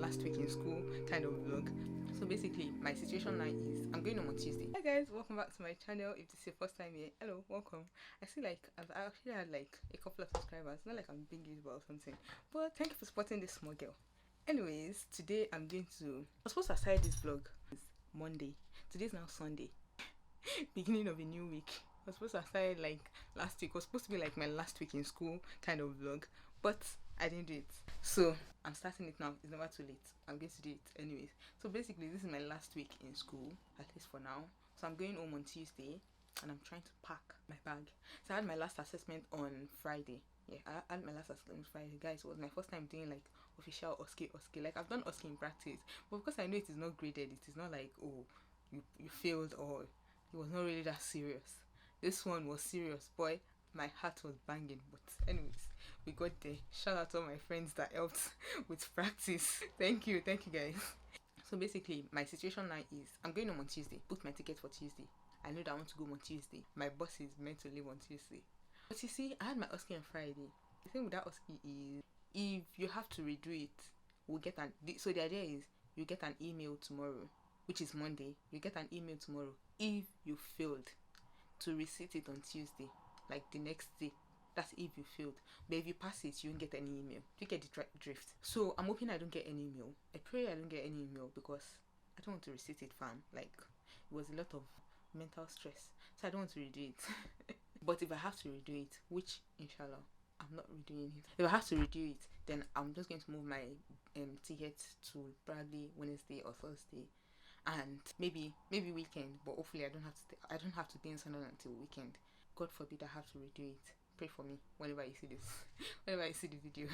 last week in school kind of vlog. So basically my situation now is I'm going home on Tuesday. Hi guys, welcome back to my channel. If this is your first time here, hello, welcome. I see like I've actually had like a couple of subscribers, not like I'm a big YouTuber or something, but thank you for supporting this small girl. Anyways, today I'm supposed to start this vlog. It's Monday, today's now Sunday, beginning of a new week. I was supposed to start like last week. It was supposed to be like my last week in school kind of vlog, but I didn't do it. So I'm starting it now. It's never too late. I'm going to do it anyways. So basically this is my last week in school, at least for now. So I'm going home on Tuesday and I'm trying to pack my bag. So I had my last assessment on Friday. Yeah, I had my last assessment on Friday. Guys, it was my first time doing like official OSCE. Like I've done OSCE in practice, but because I know it is not graded, it is not like, oh, you failed, or it was not really that serious. This one was serious, boy. My heart was banging, but anyways, we got there. Shout out to all my friends that helped with practice. Thank you guys. So basically my situation now is I'm going home on Tuesday. Booked my ticket for Tuesday. I know that I want to go on Tuesday. My boss is meant to leave on Tuesday, but you see, I had my OSCE on Friday. The thing with that OSCE is if you have to redo it, we'll get so the idea is you get an email tomorrow, which is Monday. You get an email tomorrow if you failed to resit it on Tuesday, like the next day. That's if you failed. But if you pass it, you won't get any email. You get the drift. So I'm hoping I don't get any email. I pray I don't get any email because I don't want to resit it, fam. Like, it was a lot of mental stress, so I don't want to redo it. But if I have to redo it, which inshallah I'm not redoing it, if I have to redo it, then I'm just going to move my ticket to probably Wednesday or Thursday, and maybe weekend. But hopefully I don't have to be in Sunday until weekend. God forbid I have to redo it. Pray for me whenever you see this. Whenever you see the video,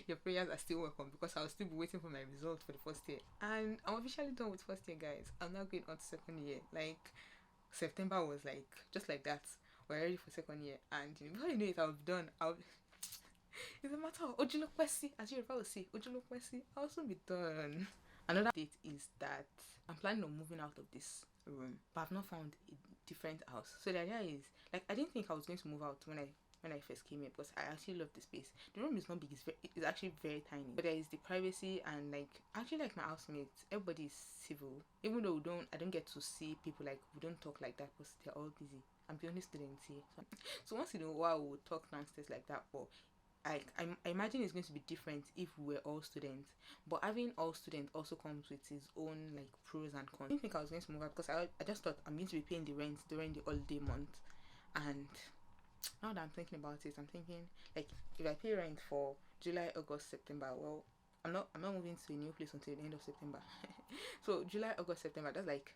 your prayers are still welcome, because I'll still be waiting for my result for the first year. And I'm officially done with first year, guys. I'm now going on to second year. Like, September was like just like that. We're ready for second year, and before you know it, I'll be done. It's a matter of Ojulokpesi, as you will say, Ojulokpesi. I'll also be done. Another date is that I'm planning on moving out of this room, but I've not found a different house. So the idea is, like, I didn't think I was going to move out when I first came here, because I actually love the space. The room is not big, it's actually very tiny, but there is the privacy, and like, actually like my housemates, everybody is civil. Even though I don't get to see people, like, we don't talk like that because they're all busy. I'm the only student here, so once in a while we'll talk downstairs like that. But I imagine it's going to be different if we're all students. But having all students also comes with its own like pros and cons. I didn't think I was going to move out because I just thought I'm going to be paying the rent during the holiday month. And now that I'm thinking about it, I'm thinking, like, if I pay rent for July, August, September, well, I'm not moving to a new place until the end of September. So July, August, September, that's like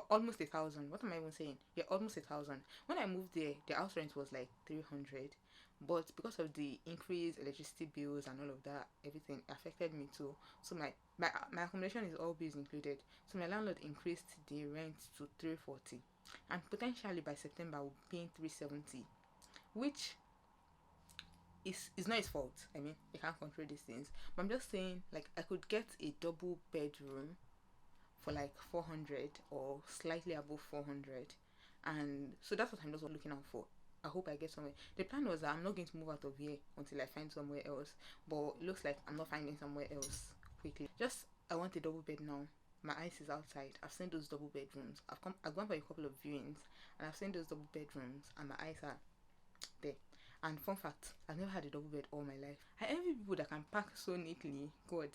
almost 1,000. What am I even saying? Yeah, almost 1,000. When I moved there, the house rent was like 300, but because of the increased electricity bills and all of that, everything affected me too. So my accommodation is all bills included. So my landlord increased the rent to 340, and potentially by September we'll be paying 370, which is not his fault. I mean, he can't control these things. But I'm just saying, like, I could get a double bedroom for like 400 or slightly above 400, and so that's what I'm just looking out for. I hope I get somewhere. The plan was that I'm not going to move out of here until I find somewhere else, but it looks like I'm not finding somewhere else quickly. Just, I want a double bed now. My eyes is outside. I've seen those double bedrooms. I've gone for a couple of viewings, and I've seen those double bedrooms, and my eyes are there. And fun fact, I've never had a double bed all my life. I envy people that can pack so neatly. God,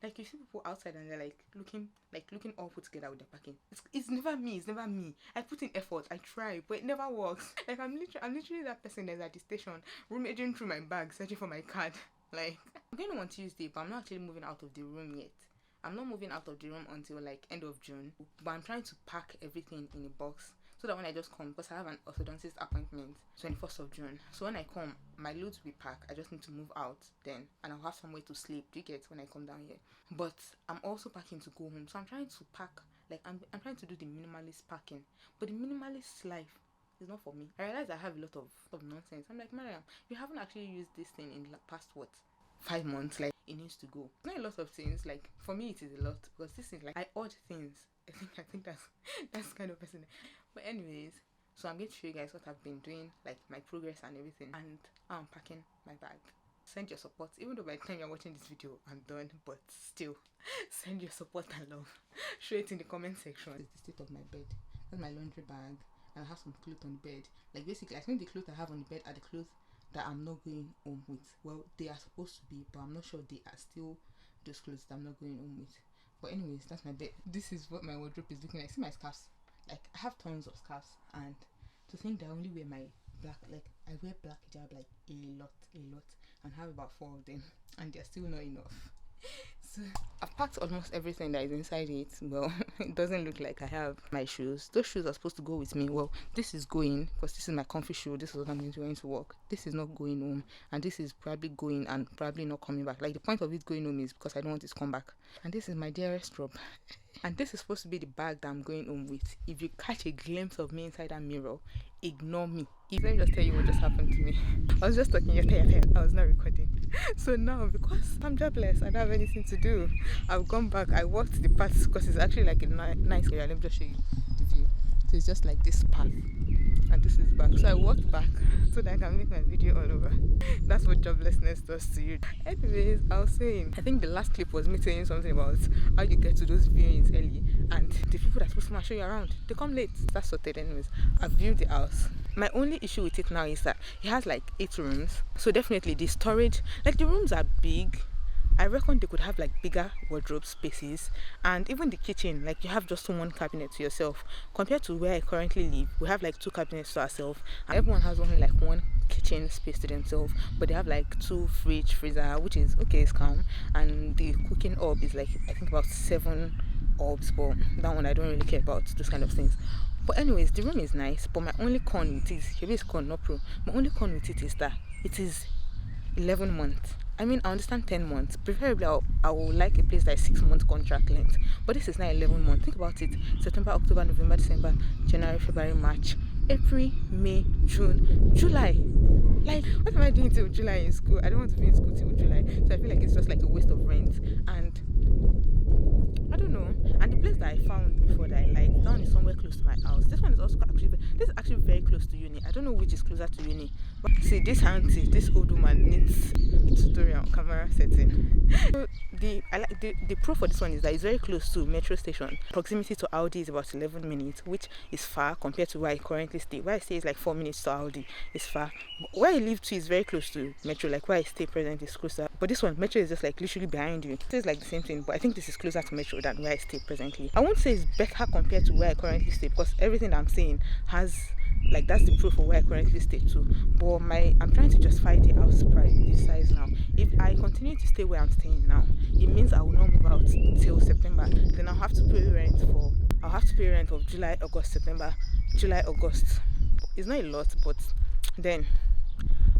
like, you see people outside and they're like looking all put together with their packing. It's never me. It's never me. I put in effort. I try, but it never works. Like, I'm literally that person that's at the station rummaging through my bag searching for my card. Like, I'm going on Tuesday, but I'm not actually moving out of the room yet. I'm not moving out of the room until like end of June, but I'm trying to pack everything in a box, so that when I just come, because I have an orthodontist appointment 21st of June. So when I come, my loads will be packed. I just need to move out then, and I'll have somewhere to sleep. Do you get when I come down here? But I'm also packing to go home, so I'm trying to pack. Like, I'm trying to do the minimalist packing, but the minimalist life is not for me. I realize I have a lot of nonsense. I'm like, Mariam, you haven't actually used this thing in the past 5 months. Like, it needs to go. Not a lot of things. Like, for me it is a lot, because this is like, I odd things. I think that's kind of person. But anyways, so I'm going to show you guys what I've been doing, like my progress and everything, and I'm packing my bag. Send your support, even though by the time you're watching this video I'm done, but still Send your support and love. Show it in the comment section. It's the state of my bed. That's my laundry bag, and I have some clothes on the bed. Like basically, I think the clothes I have on the bed are the clothes that I'm not going home with. Well, they are supposed to be, but I'm not sure they are still those clothes that I'm not going home with. But anyways, that's my bed. This is what my wardrobe is looking like. See my scarves? Like I have tons of scarves, and to think that I only wear my black, like I wear black hijab like a lot, and have about 4 of them, and they're still not enough. So I've packed almost everything that is inside it. Well, it doesn't look like I have my shoes. Those shoes are supposed to go with me. Well, this is going because this is my comfy shoe. This is what I'm going to work. This is not going home, and this is probably going and probably not coming back. Like the point of it going home is because I don't want it to come back. And this is my dearest robe. And this is supposed to be the bag that I'm going home with. If you catch a glimpse of me inside that mirror, ignore me. Let me just tell you what just happened to me. I was just talking yesterday. I was not recording. So now, because I'm jobless, I don't have anything to do, I've gone back. I walked the path because it's actually like a nice area. Let me just show you the view. So it's just like this path, and this is back. So I walked back so that I can make my video all over. That's what joblessness does to you. Anyways, I was saying, I think the last clip was me saying something about how you get to those viewings early, and the people that are supposed to show you around, they come late. That's sorted. Anyways, I've viewed the house. My only issue with it now is that it has like 8 rooms, so definitely the storage, like the rooms are big. I reckon they could have like bigger wardrobe spaces, and even the kitchen, like you have just one cabinet to yourself. Compared to where I currently live, we have like 2 cabinets to ourselves, and everyone has only like 1 kitchen space to themselves, but they have like 2 fridge, freezer, which is okay, it's calm, and the cooking hob is like I think about 7 hobs, but that one I don't really care about, those kind of things. But anyways, the room is nice, but my only con with it, maybe it's con, not pro, my only con with it is that it is 11 months. I mean, I understand 10 months. Preferably, I would like a place that is 6-month contract length. But this is now 11 months. Think about it. September, October, November, December, January, February, March, April, May, June, July. Like, what am I doing till July in school? I don't want to be in school till July. So I feel like it's just like a waste of rent. And I don't know. And the place that I found before that I liked, that one is somewhere close to my house. This one is also actually very close to uni. I don't know which is closer to uni. But see, this auntie, this old woman needs tutorial camera setting. So the pro for this one is that it's very close to metro station. Proximity to Audi is about 11 minutes, which is far compared to where I currently stay. Where I stay is like 4 minutes to Audi. It's far. But where I live to is very close to metro. Like where I stay present is closer. But this one, metro is just like literally behind you. So it's like the same thing, but I think this is closer to metro than where I stay presently. I won't say it's better compared to where I currently stay, because everything that I'm saying has, like, that's the proof of where I currently stay too. But I'm trying to justify the house price, this size now. If I continue to stay where I'm staying now, it means I will not move out till September. Then I'll have to pay rent of July, August, September, July, August. It's not a lot, but then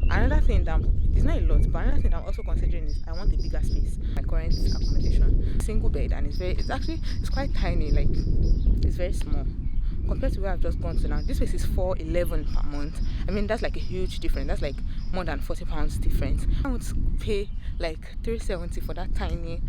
another thing that it's not a lot, but another thing I'm also considering is I want a bigger space. My current accommodation, single bed, and it's quite tiny. Like it's very small compared to where I've just gone to now. This place is $411 per month. I mean, that's like a huge difference. That's like more than £40 difference. I would pay like $370 for that tiny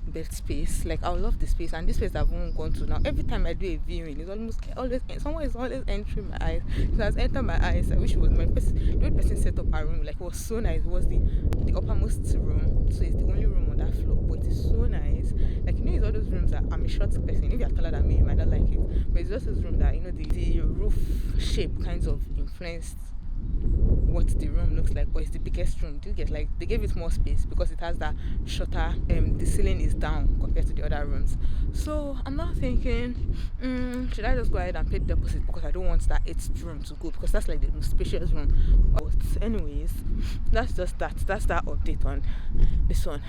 bed space. Like I love the space, and this place I've even gone to now. Every time I do a viewing, it's always someone is always entering my eyes. It has entered my eyes. I wish it was the way person set up our room. Like it was so nice. It was the uppermost room, so it's the only room on that floor, but it's so nice. Like it's all those rooms that I'm a short person. If you're taller than me, you might not like it, but it's just this room that the roof shape kinds of influenced what the room looks like, but it's the biggest room. Do you get, like, they gave it more space because it has that shorter, the ceiling is down compared to the other rooms. So I'm not thinking, should I just go ahead and pay the deposit, because I don't want that 8th room to go, because that's like the most spacious room. But anyways, that's that update on this one.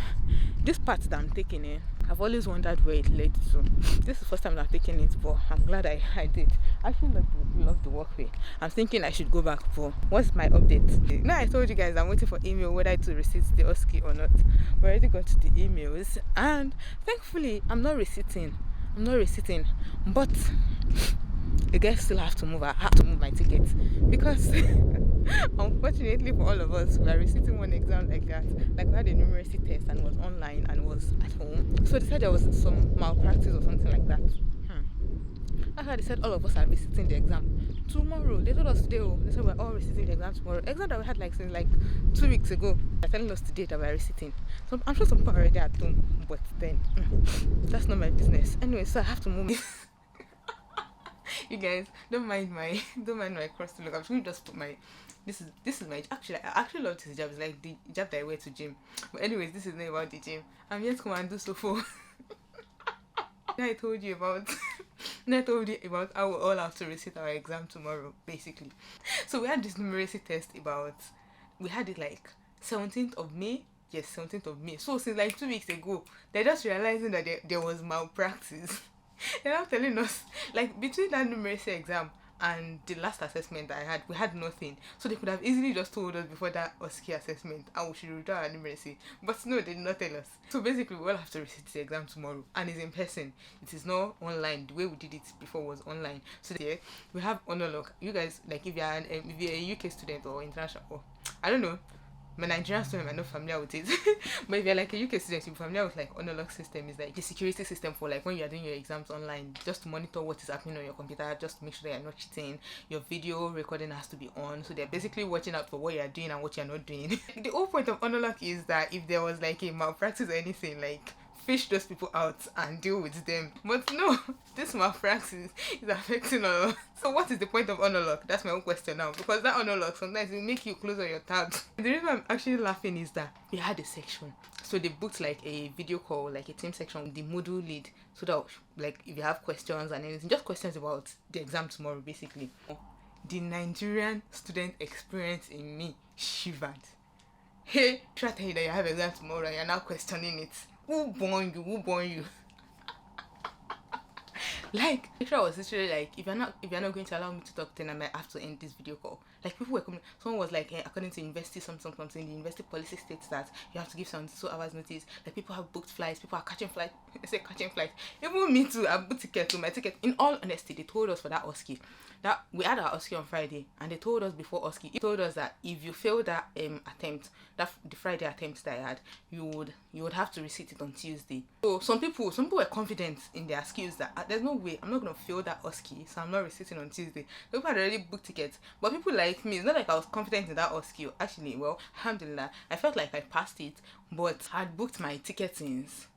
This part that I'm taking in, I've always wondered where it led to. This is the first time I'm taking it, but I'm glad I did. I actually love the walkway. I'm thinking I should go back, but what's my update? Now I told you guys I'm waiting for email whether to receipt the OSCE or not. We already got to the emails, and thankfully I'm not receipting, but I guess still have to move. I have to move my ticket, because unfortunately for all of us, we are receiving one exam like that. Like we had a numeracy test and it was online and it was at home. So they said there was some malpractice or something like that. After they said all of us are resitting the exam tomorrow. They told us today, oh, they said we're all resitting the exam tomorrow. Exam that we had like since like 2 weeks ago. They're telling us today that we're resitting. So I'm sure some people are already at home, but then that's not my business. Anyway, so I have to move. You guys, don't mind my cross to look. I'm just gonna just put my this is my I actually love this job. It's like the job that I wear to gym. But anyways, this is not about the gym. I'm here to come and do so for I told you about how we all have to resit our exam tomorrow, basically. So we had this numeracy test we had it like 17th of May. Yes, 17th of May. So since like 2 weeks ago, they're just realizing that there was malpractice. They're now telling us, like, between that numeracy exam and the last assessment that I had, we had nothing. So they could have easily just told us before that OSCE assessment and we should redo our numeracy. But no, they did not tell us. So basically, we all have to resit the exam tomorrow. And it's in person. It is not online. The way we did it before was online. So yeah, we have Honorlog. You guys, like, if you're a UK student or international, or I don't know, my Nigerian student, I'm not familiar with it. But if you're like a UK student, you're familiar with like Honorlog system. Is like a security system for like when you're doing your exams online, just to monitor what is happening on your computer, just to make sure that you're not cheating. Your video recording has to be on, so they're basically watching out for what you're doing and what you're not doing. The whole point of Honorlog is that if there was like a malpractice or anything, like, fish those people out and deal with them. But no, this malpractice is affecting all of us. So what is the point of Honorlog? That's my own question now. Because that Honorlog sometimes will make you close on your tabs. The reason I'm actually laughing is that we had a section. So they booked like a video call, like a team section with the module lead. So that like if you have questions and anything, just questions about the exam tomorrow basically. The Nigerian student experience in me shivered. Hey, try to tell you that you have exam tomorrow and you're now questioning it. Who born you? Who born you? Like, I was literally like, if you're not going to allow me to talk, then I might have to end this video call. Like, people were coming. Someone was like, according to university something, the university policy states that you have to give 72 hours notice. Like, people have booked flights, people are catching flights. I say catching flights. Even me too. I booked tickets. So my ticket. In all honesty, they told us for that OSCE that we had our OSCE on Friday, and they told us before OSCE, it told us that if you fail that attempt, that the Friday attempt that I had, you would have to resit it on Tuesday. So some people were confident in their skills that there's no way I'm not gonna fail that OSCE, so I'm not resitting on Tuesday. People had already booked tickets, but people like me, it's not like I was confident in that OSCE. Actually, well, alhamdulillah, I felt like I passed it, but I had booked my ticket since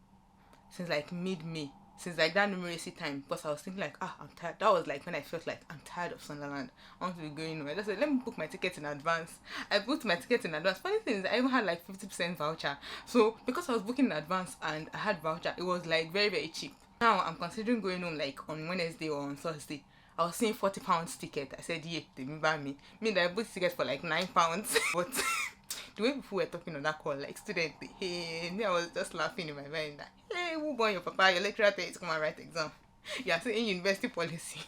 like mid-May. Since like that numeracy time, because I was thinking like, I'm tired. That was like when I felt like I'm tired of Sunderland. I want to be going nowhere. I just said, let me book my ticket in advance. I booked my ticket in advance. Funny thing is, I even had like 50% voucher. So because I was booking in advance and I had voucher, it was like very, very cheap. Now I'm considering going home like on Wednesday or on Thursday. I was seeing £40 ticket. I said, yeah, they didn't buy me. I booked ticket for like £9. But the way people were talking on that call, like student, hey, me, I was just laughing in my mind that, hey, who born your papa? Your lecturer tell you to come and write exam. Yeah, so in university policy.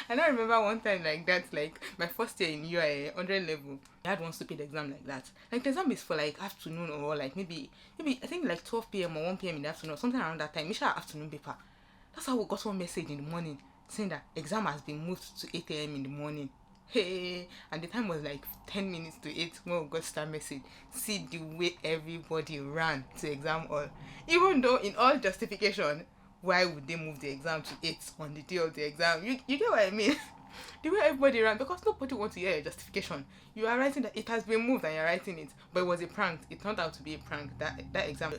And I remember one time like that, like my first year in UI 100 level, I had one stupid exam like that. Like the exam is for like afternoon or like maybe I think like 12 p.m. or 1 p.m. in the afternoon, something around that time. Mission afternoon paper. That's how we got one message in the morning saying that exam has been moved to 8 a.m. in the morning. Hey, and the time was like 10 minutes to 8 when we got that message. See the way everybody ran to exam hall. Even though in all justification, why would they move the exam to 8 on the day of the exam? You get what I mean? The way everybody ran, because nobody wants to hear your justification. You are writing that it has been moved and you're writing it, but it was a prank. It turned out to be a prank. That exam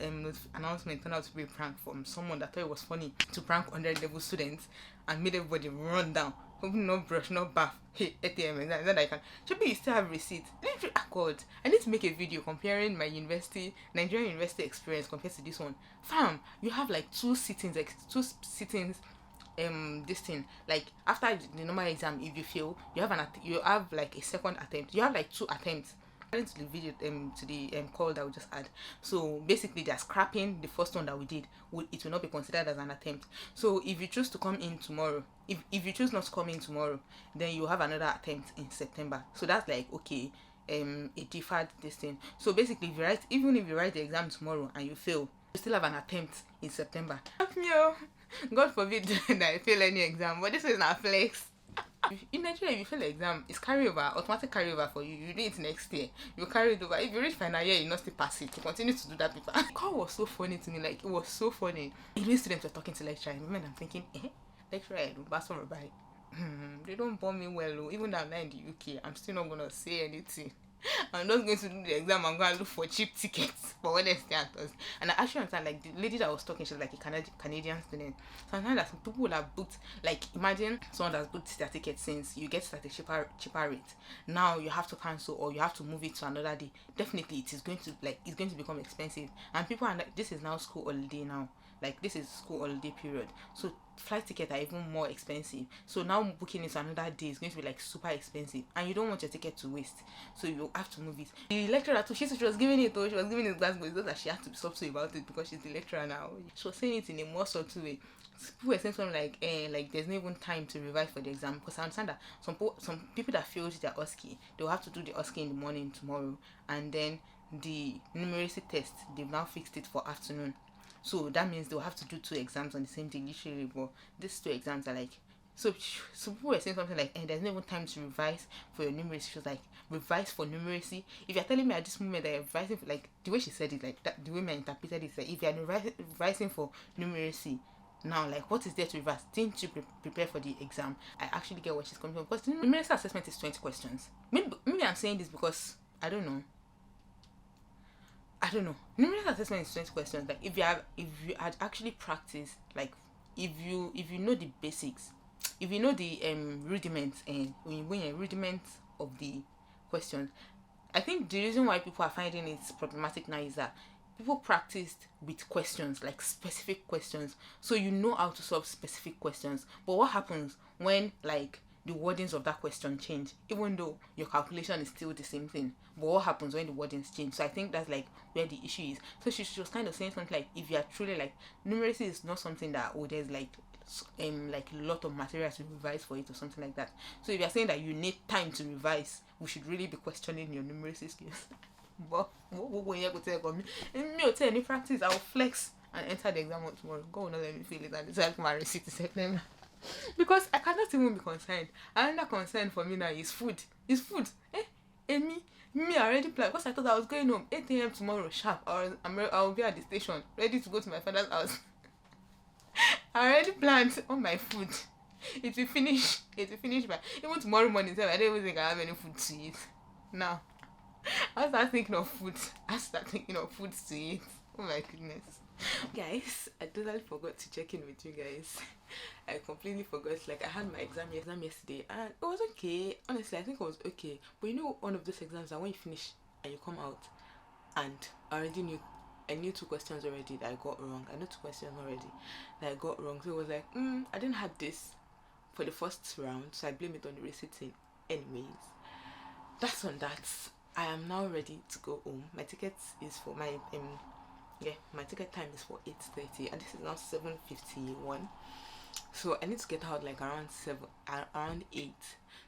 announcement turned out to be a prank from someone that thought it was funny to prank 100 level students and made everybody run down. No brush, no bath. Hey, ATM, and that I can. Should you still have receipt? I need to make a video comparing my Nigerian university experience compared to this one. Fam, you have like two sittings, this thing, like after the normal exam, if you fail, you have like a second attempt. You have like 2 attempts. According to the video, to the call that we just had. So basically, they're scrapping the first one that we did. It will not be considered as an attempt. So if you choose to come in tomorrow, if you choose not to come in tomorrow, then you have another attempt in September. So that's like okay, a deferred this thing. So basically, even if you write the exam tomorrow and you fail, you still have an attempt in September. God forbid that I fail any exam, but this is not flex. In Nigeria, if you fail the exam, it's carryover, automatic carryover for you. You do it next year. You carry it over. If you reach final year, you not still pass it. You continue to do that paper. The call was so funny to me. Like, it was so funny. Even students were talking to lecturer. In the moment, I'm thinking, lecturer I do, but some by they don't born me well. Oh. Even though I'm not in the UK, I'm still not gonna say anything. I'm just going to do the exam and go and look for cheap tickets for Wednesday and Thursday. And I actually understand, like, the lady that was talking, she was like a Canadian student. So I understand that some people would have booked, like, imagine someone that's booked their ticket since you get it at a cheaper rate. Now you have to cancel or you have to move it to another day. Definitely, it is going to, like, it's going to become expensive. And people are like, this is now school holiday now. Like, this is school holiday period. So flight tickets are even more expensive. So now booking it another day is going to be like super expensive, and you don't want your ticket to waste, so you have to move it. The lecturer too, she was giving it though, she was giving it glass, but it's just that she had to be subtle about it because she's the lecturer now. She was saying it in a more subtle way. People were saying something like there's not even time to revise for the exam, because I understand that some people that failed their OSCE, they'll have to do the OSCE in the morning tomorrow, and then the numeracy test, they've now fixed it for afternoon. So that means they'll have to do 2 exams on the same day, literally. But these 2 exams are like, so people were saying something like, there's no even time to revise for your numeracy. She was like, revise for numeracy? If you're telling me at this moment that you're revising for, like, the way she said it, like, that, the way I interpreted it, like, if you're revising for numeracy, now, like, what is there to revise? Didn't you prepare for the exam? I actually get what she's coming from, because the numeracy assessment is 20 questions. Maybe I'm saying this because, I don't know. Numerical assessment is 20 questions. Like, if you had actually practiced, like, if you know the basics, if you know the rudiments, and when you're rudiments of the questions, I think the reason why people are finding it problematic now is that people practiced with questions, like specific questions, so you know how to solve specific questions. But what happens when, like, the wordings of that question change, even though your calculation is still the same thing? But what happens when the wordings change? So I think that's like where the issue is. So she was kind of saying something like, if you are truly like, numeracy is not something that, there's like a lot of material to revise for it or something like that. So if you're saying that you need time to revise, we should really be questioning your numeracy skills. But when you go to me, any practice, I will flex and enter the exam tomorrow. God will not let me feel it, and it's like my receipt in September. Because I cannot even be concerned. Another concern for me now is food. It's food. And me I already planned, because I thought I was going home 8 a.m. tomorrow sharp. I'll be at the station ready to go to my father's house. I already planned on my food. It will finish by even tomorrow morning. So I don't even think I have any food to eat. Now I start thinking of food. To eat. Oh my goodness. Guys, I totally forgot to check in with you guys. I completely forgot. Like, I had my exam yesterday, and it was okay. Honestly, I think it was okay. But you know, one of those exams that when you finish and you come out, and I knew 2 questions already that I got wrong. I know 2 questions already that I got wrong. So it was like, I didn't have this for the first round, so I blame it on the RESIT. Anyways, that's on that. I am now ready to go home. My ticket is for my my ticket time is for 8:30, and this is now 7:51. So I need to get out like around 8,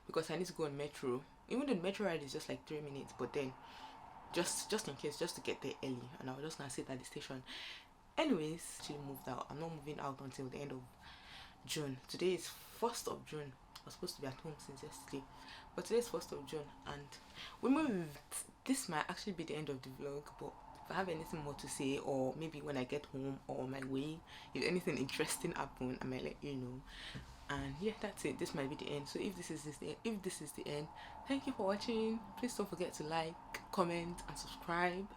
because I need to go on metro. Even though the metro ride is just like 3 minutes, but then just in case, just to get there early, and I was just gonna sit at the station. Anyways, she moved out. I'm not moving out until the end of June. Today is 1st of June. I was supposed to be at home since yesterday, but today is 1st of June, and we moved. This might actually be the end of the vlog, but if I have anything more to say, or maybe when I get home or on my way, if anything interesting happen, I might let you know. And yeah, that's it. This might be the end. So if this is the end, thank you for watching. Please don't forget to like, comment, and subscribe.